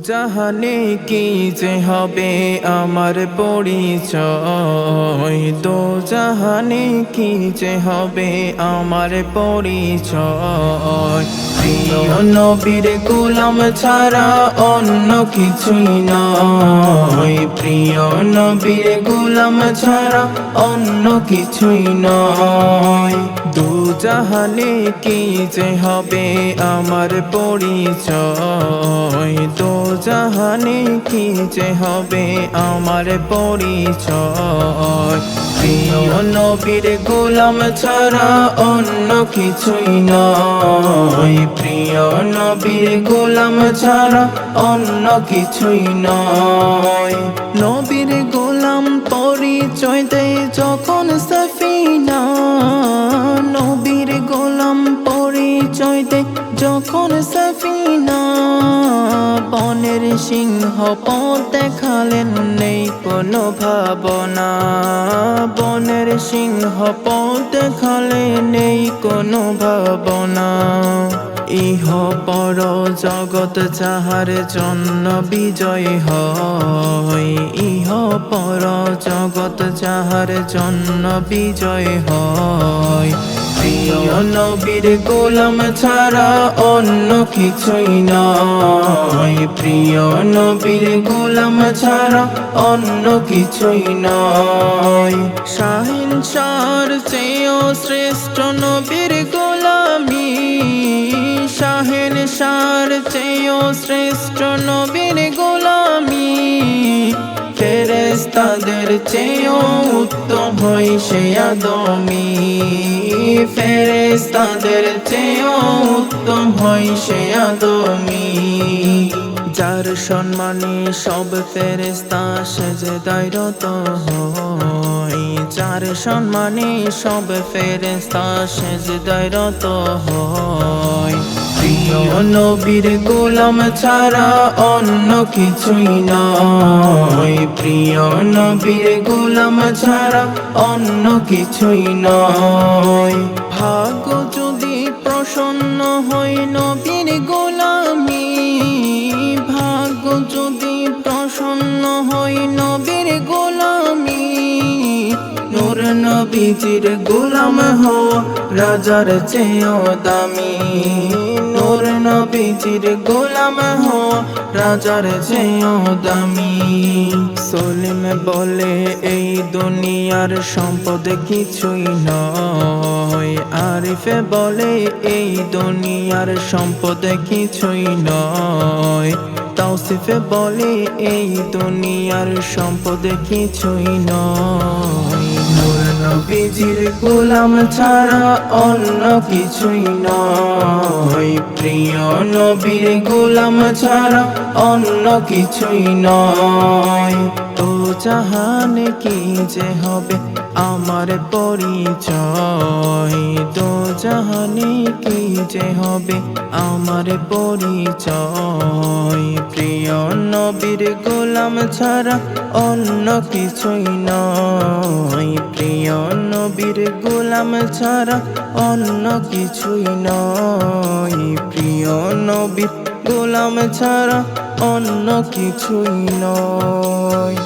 জাহানে কি যে হবে আমার পরিচয়, দো জাহানে কি যে হবে আমার পরিচয়। প্রিয় নবীর গোলাম ছাড়া অন্য কিছুই নয়, প্রিয় নবীর গোলাম ছাড়া অন্য কিছুই নয়। দু জাহানে কি যে হবে আমার পরিচয়, দু জাহানে কি যে হবে আমার পরিচয়। প্রিয় নবীর গোলাম ছাড়া অন্য কিছুই নয়, প্রিয় নবীর গোলাম ছাড়া অন্য কিছুই নয়। নবীর গোলাম পরিচয় দেয় যখন সফিনা, নবীর গোলাম পরিচয় দেয় যখন সফিনা। বনের সিংহ পথ দেখালেন নেই কোনো ভাবনা, বনের সিংহ পথ দেখালে নেই কোনো ভাবনা। ইহ পর জগৎ যাহার জন্য বিজয় হয়, ইহ পর জগৎ যাহার জন্য বিজয় হয়। প্রিয় নবীর গোলাম ছাড়া অন্য কিছুই নয়, প্রিয় নবীর গোলাম ছাড়া অন্য কিছুই নয়। শাহেনশাহর চেয়েও শ্রেষ্ঠ নবীর গোলামি, শাহেনশাহর চেয়েও শ্রেষ্ঠ নবীর গোলামি। ফেরেশতাদের চেয়েও উত্তম হয় সে আদমি, ফেরেশতাদের চেয়েও উত্তম হয় সে আদমি। যার সম্মানে সব ফেরেশতা সেজদায় রত হয়, যার সম্মানে সব ফেরেশতা সেজদায় রত হয়। প্রিয় নবীর গোলাম ছাড়া অন্য কিছুই নয়, প্রিয় নবীর গোলাম ছাড়া অন্য কিছুই নয়। ভাগ্য যদি প্রসন্ন হয় নবীর গোলামি, ভাগ্য যদি প্রসন্ন হয় নবীর গোলামি। নূর নবীজির গোলাম হওয়া রাজার চেয়েও দামি, নূর নবীজির গোলাম হওয়া রাজার চেয়েও দামি। সলিম বলে এই দুনিয়ার সম্পদ কিছুই নয়, আরিফে বলে এই দুনিয়ার সম্পদ কিছুই নয়। তাওসিফে বলে এই দুনিয়ার সম্পদ কিছুই নয়। নূর নবীজির গোলাম ছাড়া অন্য কিছুই নয়, প্রিয় নবীর গোলাম ছাড়া অন্য কিছুই নয়। তো জাহানে কি যে হবে আমার পরিচয়, তো জাহানে কি যে হবে আমার পরিচয়। প্রিয় নবীর গোলাম ছাড়া অন্য কিছুই নয়, প্রিয় নবীর গোলাম ছাড়া অন্য কিছুই নয়, প্রিয় নবীর গোলাম ছাড়া অন্য কিছুই নয়।